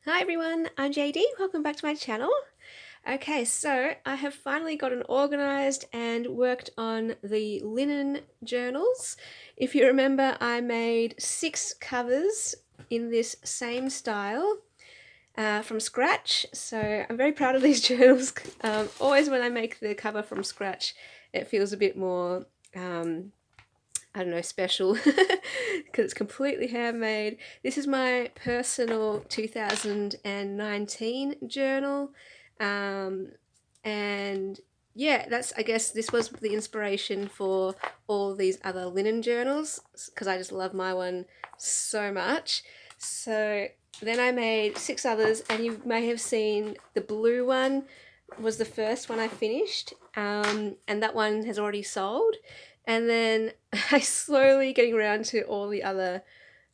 Hi everyone, I'm JD. Welcome back to my channel. Okay, so I have finally gotten organized and worked on the linen journals. If you remember, I made 6 covers in this same style from scratch. So I'm very proud of these journals. Always when I make the cover from scratch, it feels a bit more I don't know, special because it's completely handmade. This is my personal 2019 journal. Um, and yeah, I guess this was the inspiration for all these other linen journals because I just love my one so much. So then I made 6 others, and you may have seen the blue one was the first one I finished, and that one has already sold. And then I slowly getting around to all the other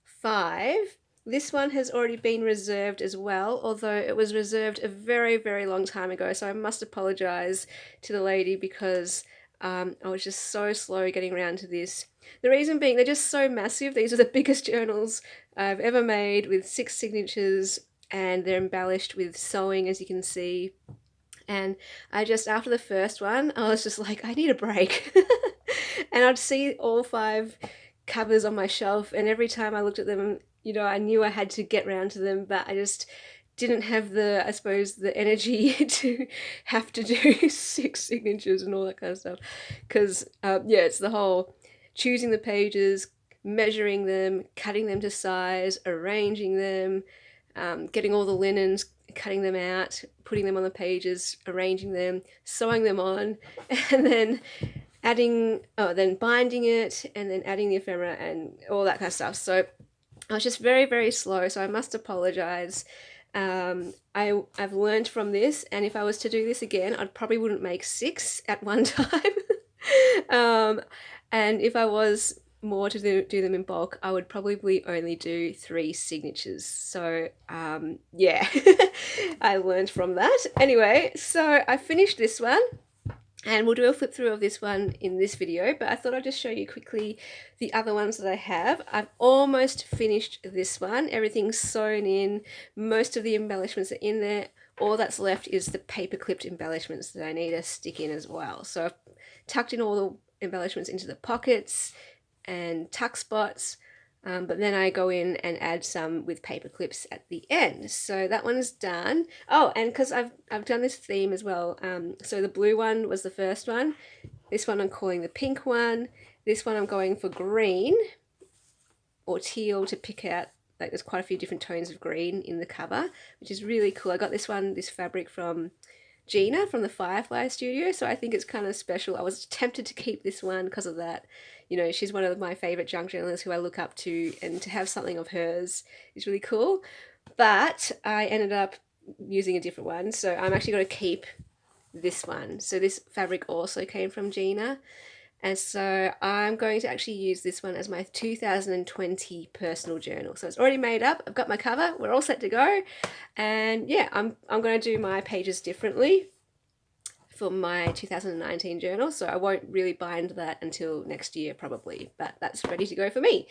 5. This one has already been reserved as well, although it was reserved a very, very long time ago. So I must apologize to the lady because I was just so slow getting around to this. The reason being, they're just so massive. These are the biggest journals I've ever made with 6 signatures, and they're embellished with sewing, as you can see. And I just, after the first one, I was just like, I need a break. And I'd see all 5 covers on my shelf, and every time I looked at them, I knew I had to get round to them, but I just didn't have I suppose, the energy to have to do 6 signatures and all that kind of stuff. Because, yeah, it's the whole choosing the pages, measuring them, cutting them to size, arranging them, getting all the linens, cutting them out, putting them on the pages, arranging them, sewing them on, and then then binding it, and then adding the ephemera and all that kind of stuff. So I was just very, very slow, so I must apologize. I've learned from this, and if I was to do this again, I probably wouldn't make 6 at one time. um, and if I was more to do them in bulk, I would probably only do 3 signatures. So yeah, I learned from that. Anyway, so I finished this one, and we'll do a flip through of this one in this video, but I thought I'd just show you quickly the other ones that I have. I've almost finished this one. Everything's sewn in. Most of the embellishments are in there. All that's left is the paper clipped embellishments that I need to stick in as well. So I've tucked in all the embellishments into the pockets and tuck spots, but then I go in and add some with paper clips at the end. So that one is done. Oh, and because I've done this theme as well. So the blue one was the first one. This one I'm calling the pink one. This one I'm going for green or teal to pick out. Like, there's quite a few different tones of green in the cover, which is really cool. I got this fabric from Gina from the Firefly Studio, so I think it's kind of special. I was tempted to keep this one because of that. She's one of my favorite junk journalists who I look up to, and to have something of hers is really cool. But I ended up using a different one, so I'm actually going to keep this one. So this fabric also came from Gina, and so I'm going to actually use this one as my 2020 personal journal. So it's already made up. I've got my cover. We're all set to go. And yeah, I'm going to do my pages differently for my 2019 journal. So I won't really bind that until next year probably, but that's ready to go for me.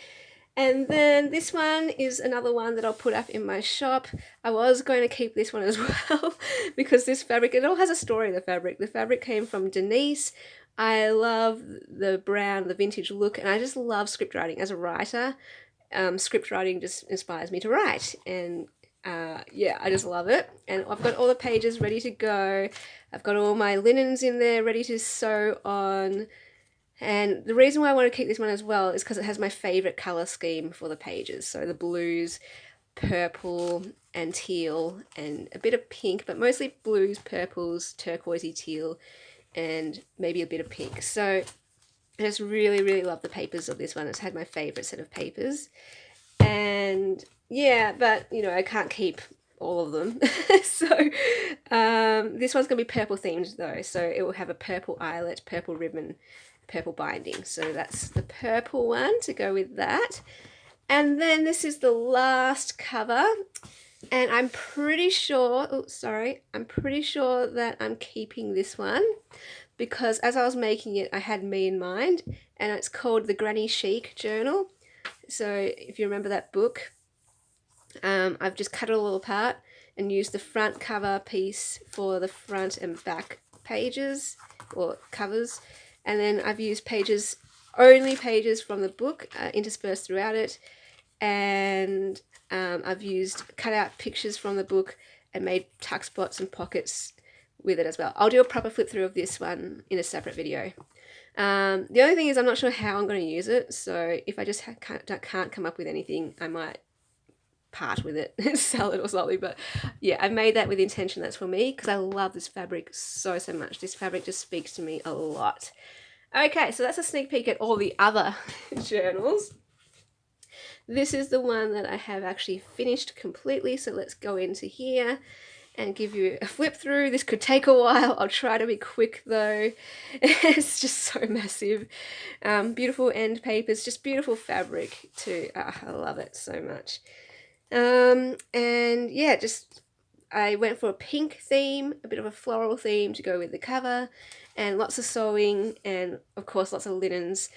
And then this one is another one that I'll put up in my shop. I was going to keep this one as well because this fabric, it all has a story, the fabric. The fabric came from Denise. I love the brown, the vintage look, and I just love script writing. As a writer, script writing just inspires me to write, and yeah, I just love it. And I've got all the pages ready to go. I've got all my linens in there ready to sew on. And the reason why I want to keep this one as well is because it has my favorite color scheme for the pages. So the blues, purple, and teal, and a bit of pink, but mostly blues, purples, turquoisey, teal, and maybe a bit of pink. So I just really, really love the papers of this one. It's had my favorite set of papers. And yeah, but I can't keep all of them. So this one's going to be purple themed though. So it will have a purple eyelet, purple ribbon, purple binding. So that's the purple one to go with that. And then this is the last cover. And I'm pretty sure, I'm pretty sure that I'm keeping this one because as I was making it, I had me in mind, and it's called the Granny Chic Journal. So if you remember that book, I've just cut it all apart and used the front cover piece for the front and back pages or covers, and then I've used only pages from the book interspersed throughout it, and I've used cut out pictures from the book and made tuck spots and pockets with it as well. I'll do a proper flip through of this one in a separate video. The only thing is I'm not sure how I'm going to use it, so if I just can't come up with anything, I might part with it and sell it or something. But yeah, I made that with the intention that's for me, because I love this fabric so much. This fabric just speaks to me a lot. Okay, so that's a sneak peek at all the other journals. This is the one that I have actually finished completely, so let's go into here and give you a flip through. This could take a while. I'll try to be quick though. It's just so massive. Beautiful end papers, just beautiful fabric too. I love it so much. And yeah, I went for a pink theme, a bit of a floral theme to go with the cover, and lots of sewing, and of course lots of linens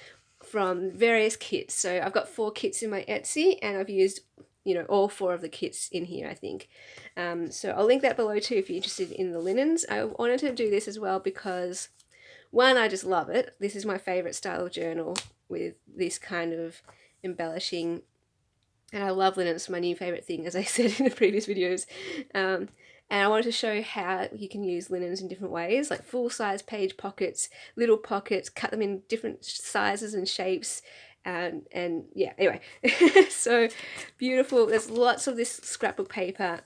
from various kits. So I've got 4 kits in my Etsy, and I've used, you know, all 4 of the kits in here, I think. So I'll link that below too if you're interested in the linens. I wanted to do this as well because, one, I just love it. This is my favorite style of journal with this kind of embellishing, and I love linen. It's my new favorite thing, as I said in the previous videos. And I wanted to show how you can use linens in different ways, like full-size page pockets, little pockets, cut them in different sizes and shapes, and yeah, anyway. So beautiful. There's lots of this scrapbook paper,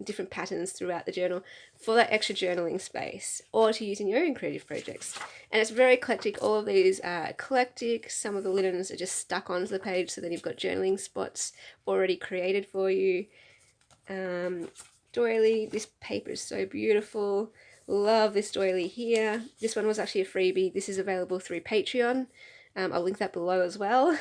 different patterns throughout the journal for that extra journaling space, or to use in your own creative projects. And it's very eclectic. All of these are eclectic. Some of the linens are just stuck onto the page, so then you've got journaling spots already created for you. Doily, this paper is so beautiful. Love this doily here. This one was actually a freebie. This is available through Patreon. I'll link that below as well.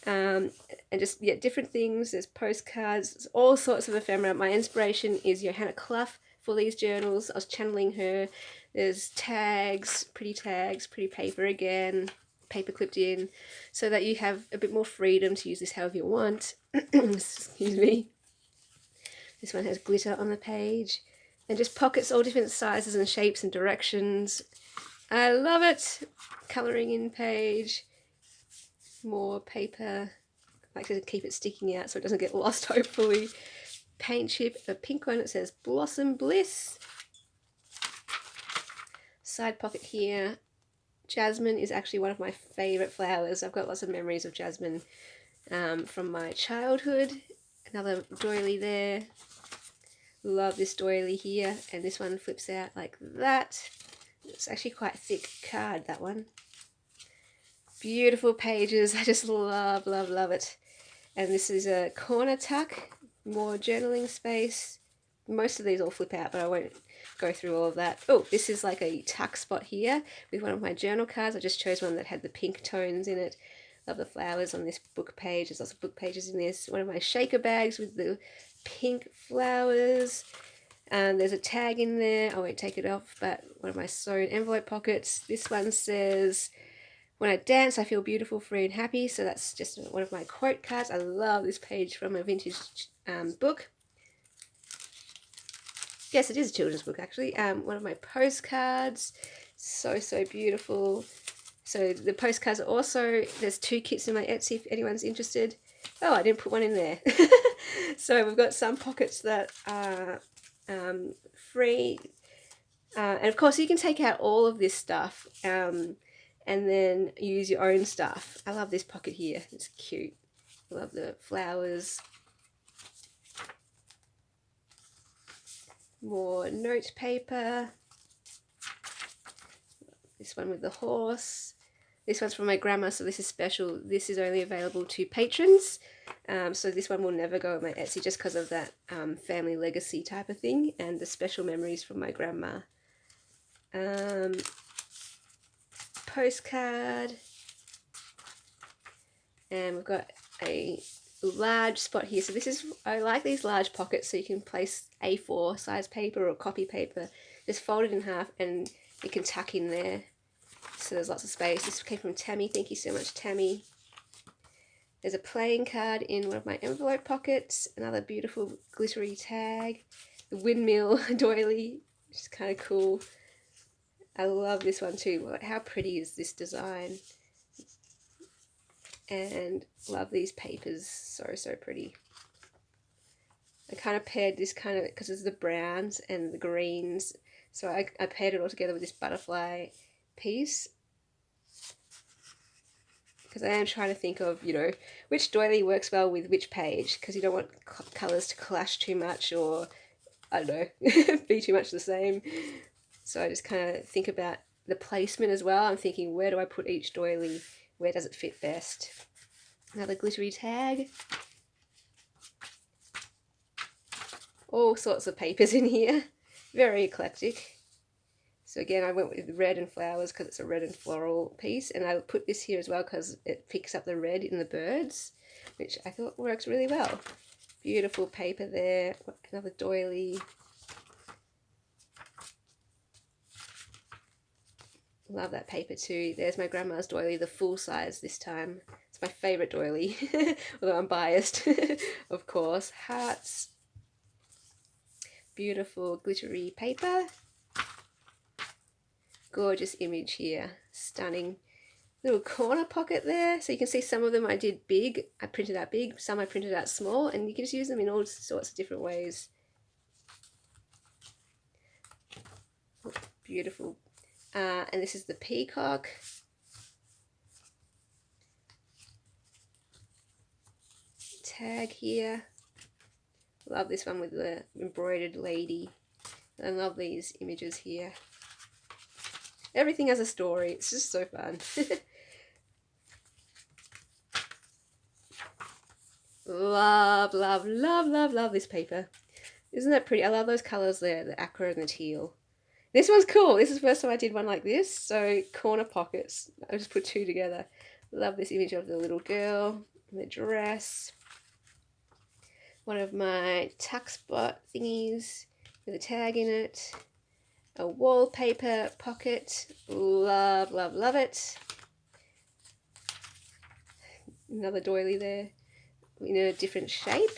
And just, yeah, different things. There's postcards, there's all sorts of ephemera. My inspiration is Johanna Clough for these journals. I was channeling her. There's tags, pretty paper again, paper clipped in, so that you have a bit more freedom to use this however you want. Excuse me. This one has glitter on the page, and just pockets all different sizes and shapes and directions. I love it. Colouring in page, more paper. I like to keep it sticking out so it doesn't get lost, hopefully. Paint chip, a pink one, it says Blossom Bliss. Side pocket here. Jasmine is actually one of my favourite flowers. I've got lots of memories of jasmine from my childhood. Another doily there. Love this doily here, and this one flips out like that. It's actually quite a thick card, that one. Beautiful pages. I just love it. And this is a corner tuck, more journaling space. Most of these all flip out, but I won't go through all of that. Oh, this is like a tuck spot here with one of my journal cards. I just chose one that had the pink tones in it. Love the flowers on this book page. There's lots of book pages in this. One of my shaker bags with the pink flowers. And there's a tag in there. I won't take it off, but one of my sewn envelope pockets. This one says, "When I dance, I feel beautiful, free and happy." So that's just one of my quote cards. I love this page from a vintage book. Yes, it is a children's book, actually. One of my postcards. So beautiful. So the postcards are also, there's 2 kits in my Etsy if anyone's interested. Oh, I didn't put one in there. So we've got some pockets that are free. And of course you can take out all of this stuff and then use your own stuff. I love this pocket here. It's cute. I love the flowers. More note paper. This one with the horse. This one's from my grandma, so this is special. This is only available to patrons. So this one will never go on my Etsy just because of that family legacy type of thing and the special memories from my grandma. Postcard. And we've got a large spot here. So this is, I like these large pockets so you can place A4 size paper or copy paper. Just fold it in half and you can tuck in there. So there's lots of space. This came from Tammy. Thank you so much, Tammy. There's a playing card in one of my envelope pockets. Another beautiful glittery tag. The windmill doily, which is kind of cool. I love this one too. How pretty is this design? And love these papers. So pretty. I kind of paired this because it's the browns and the greens. So I paired it all together with this butterfly piece. Because I am trying to think of, which doily works well with which page. Because you don't want colours to clash too much or, I don't know, be too much the same. So I just kind of think about the placement as well. I'm thinking, where do I put each doily? Where does it fit best? Another glittery tag. All sorts of papers in here. Very eclectic. So again, I went with red and flowers because it's a red and floral piece. And I put this here as well because it picks up the red in the birds, which I thought works really well. Beautiful paper there. Another doily. Love that paper too. There's my grandma's doily, the full size this time. It's my favourite doily, although I'm biased, of course. Hearts. Beautiful glittery paper. Gorgeous image here. Stunning. Little corner pocket there. So you can see some of them I did big. I printed out big. Some I printed out small. And you can just use them in all sorts of different ways. Beautiful. And this is the peacock. Tag here. Love this one with the embroidered lady. I love these images here. Everything has a story. It's just so fun. Love this paper. Isn't that pretty? I love those colours there, the aqua and the teal. This one's cool. This is the first time I did one like this. So corner pockets. I just put two together. Love this image of the little girl in the dress. One of my tuck spot thingies with a tag in it. A wallpaper pocket. Love it. Another doily there in a different shape.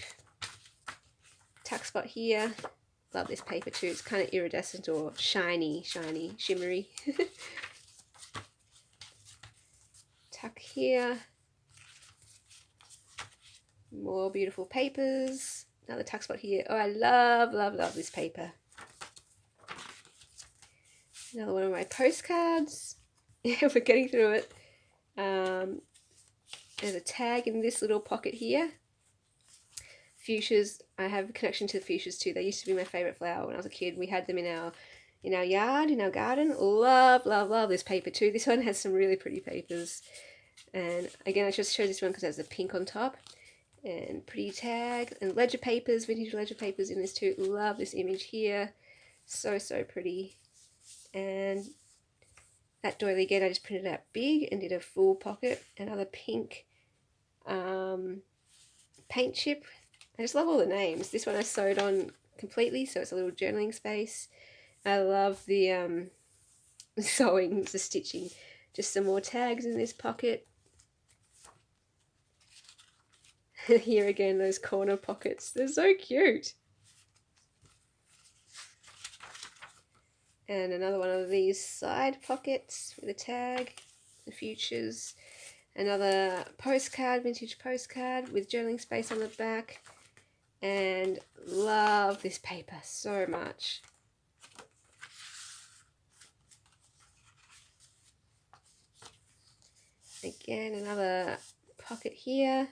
Tuck spot here. Love this paper too. It's kind of iridescent or shiny, shimmery. Tuck here. More beautiful papers. Another tuck spot here. Oh, I love this paper. Another one of my postcards. We're getting through it. There's a tag in this little pocket here. Fuchsias. I have a connection to the fuchsias too. They used to be my favourite flower when I was a kid. We had them in our yard, in our garden. Love this paper too. This one has some really pretty papers. And again, I just showed this one because it has the pink on top. And pretty tag. And ledger papers, vintage ledger papers in this too. Love this image here. So pretty. And that doily again, I just printed out big and did a full pocket. Another pink paint chip. I just love all the names. This one I sewed on completely, so it's a little journaling space. I love the sewing, the stitching. Just some more tags in this pocket. Here again, those corner pockets. They're so cute. And another one of these side pockets with a tag, the futures. Another postcard, vintage postcard with journaling space on the back. And love this paper so much. Again, another pocket here.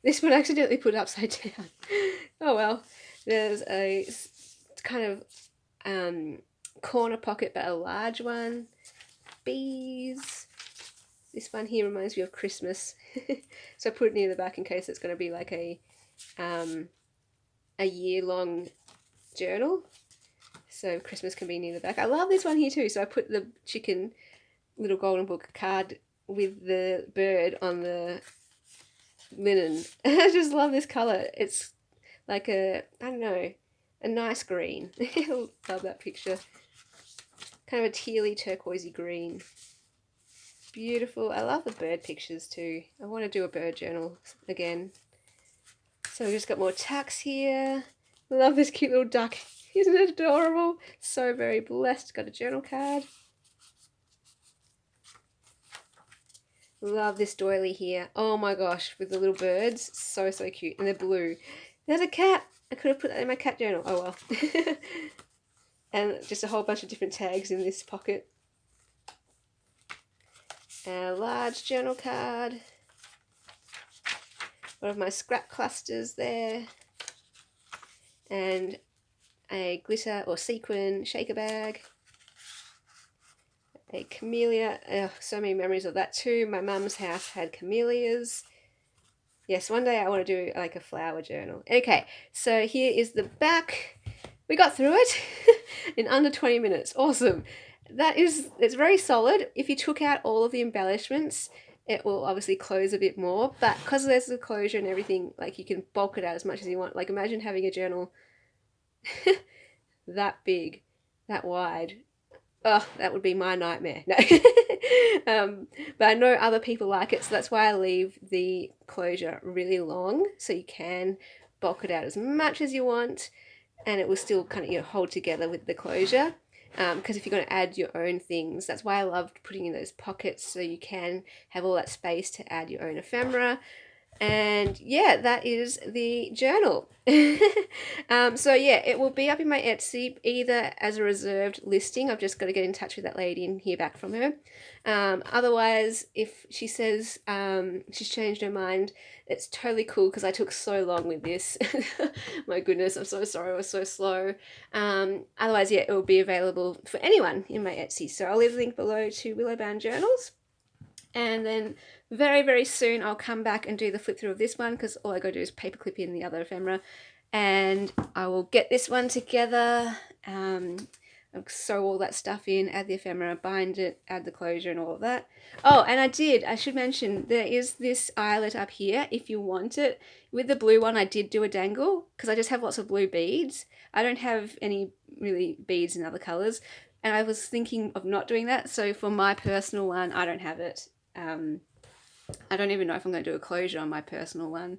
This one I accidentally put upside down. Oh well. There's a kind of corner pocket, but a large one. Bees. This one here reminds me of Christmas. So I put it near the back in case it's going to be like a year-long journal. So Christmas can be near the back. I love this one here too. So I put the chicken little golden book card with the bird on the linen. I just love this colour. It's like a nice green. Love that picture. Kind of a tealy turquoisey green. beautiful. I love the bird pictures too. I want to do a bird journal again. So we've just got more tacks here. Love this cute little duck. Isn't it adorable? So very blessed. Got a journal card. Love this doily here. Oh my gosh, with the little birds. So, so cute. And they're blue. There's a cat. I could have put that in my cat journal. Oh well. And just a whole bunch of different tags in this pocket. A large journal card. One of my scrap clusters there. And a glitter or sequin shaker bag. A camellia. Oh, so many memories of that too. My mum's house had camellias. Yes, one day I want to do like a flower journal. Okay, so here is the back. We got through it in under 20 minutes. Awesome. It's very solid. If you took out all of the embellishments, it will obviously close a bit more, but because there's the closure and everything, like you can bulk it out as much as you want. Like imagine having a journal that big, that wide. Oh, that would be my nightmare. No. But I know other people like it, so that's why I leave the closure really long, so you can bulk it out as much as you want, and it will still kind of hold together with the closure. Because if you're going to add your own things, that's why I loved putting in those pockets, so you can have all that space to add your own ephemera. And yeah, that is the journal. So yeah, it will be up in my Etsy either as a reserved listing. I've just got to get in touch with that lady and hear back from her. Otherwise, if she says she's changed her mind, it's totally cool because I took so long with this. My goodness, I'm so sorry I was so slow. Otherwise, yeah, it will be available for anyone in my Etsy. So I'll leave a link below to Willow Bound Journals. And then very, very soon I'll come back and do the flip through of this one because all I got to do is paperclip in the other ephemera. And I will get this one together, I'll sew all that stuff in, add the ephemera, bind it, add the closure and all of that. Oh, and I should mention, there is this eyelet up here if you want it. With the blue one I did do a dangle because I just have lots of blue beads. I don't have any really beads in other colours. And I was thinking of not doing that. So for my personal one, I don't have it. I don't even know if I'm going to do a closure on my personal one.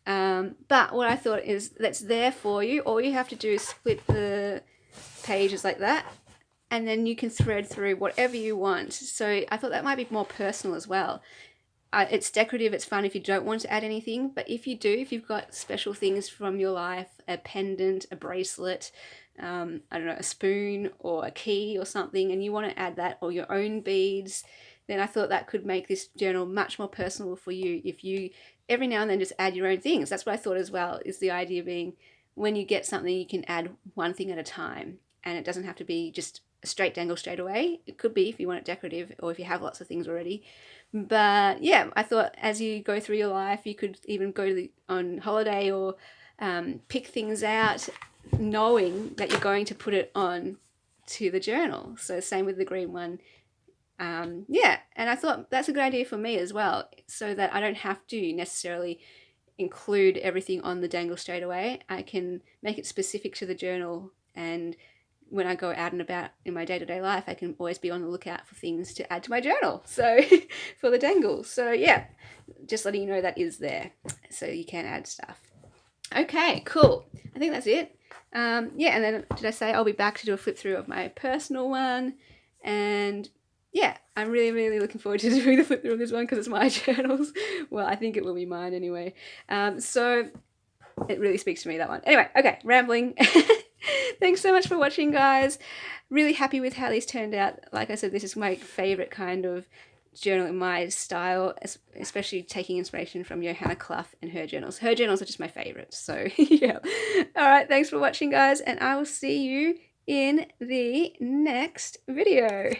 But what I thought is that's there for you. All you have to do is split the pages like that, and then you can thread through whatever you want. So I thought that might be more personal as well. It's decorative, it's fun if you don't want to add anything, but if you do, if you've got special things from your life, a pendant, a bracelet, I don't know, a spoon or a key or something, and you want to add that, or your own beads, then I thought that could make this journal much more personal for you if you every now and then just add your own things. That's what I thought as well, is the idea being when you get something, you can add one thing at a time, and it doesn't have to be just a straight dangle straight away. It could be if you want it decorative or if you have lots of things already. But yeah, I thought as you go through your life, you could even go on holiday or pick things out knowing that you're going to put it on to the journal. So same with the green one. Yeah, and I thought that's a good idea for me as well, so that I don't have to necessarily include everything on the dangle straight away. I can make it specific to the journal, and when I go out and about in my day-to-day life, I can always be on the lookout for things to add to my journal, so for the dangle. So yeah, just letting you know that is there, so you can add stuff. Okay, cool. I think that's it. Yeah, and then did I say I'll be back to do a flip through of my personal one, and yeah, I'm really, really looking forward to doing the flip through of this one because it's my journals. Well, I think it will be mine anyway. So it really speaks to me, that one. Anyway, okay, rambling. Thanks so much for watching, guys. Really happy with how these turned out. Like I said, this is my favourite kind of journal in my style, especially taking inspiration from Johanna Clough and her journals. Her journals are just my favourite. So yeah. All right, thanks for watching, guys, and I will see you in the next video.